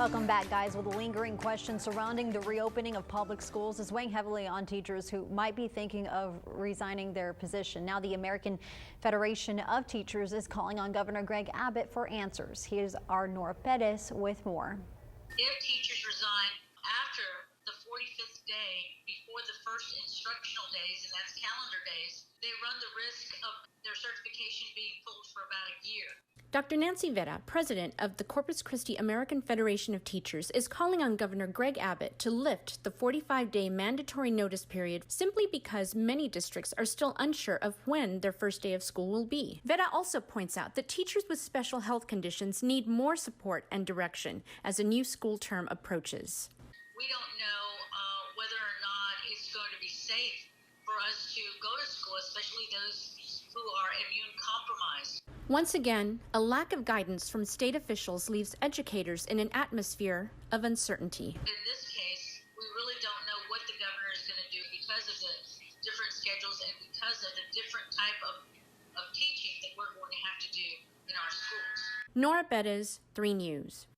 Welcome back, guys. Well, the lingering question surrounding the reopening of public schools is weighing heavily on teachers who might be thinking of resigning their position. Now, the American Federation of Teachers is calling on Governor Greg Abbott for answers. Here's our Nora Pettis with more. If teachers resign after the 45th day before the first instructional days, and that's calendar days, they run the risk of their certification being pulled for about a year. Dr. Nancy Vera, president of the Corpus Christi American Federation of Teachers, is calling on Governor Greg Abbott to lift the 45-day mandatory notice period simply because many districts are still unsure of when their first day of school will be. Vera also points out that teachers with special health conditions need more support and direction as a new school term approaches. We don't know whether or not it's going to be safe for us to go to school, especially those who are immune compromised. Once again, a lack of guidance from state officials leaves educators in an atmosphere of uncertainty. In this case, we really don't know what the governor is going to do because of the different schedules and because of the different type of teaching that we're going to have to do in our schools. Nora Pettis, 3 News.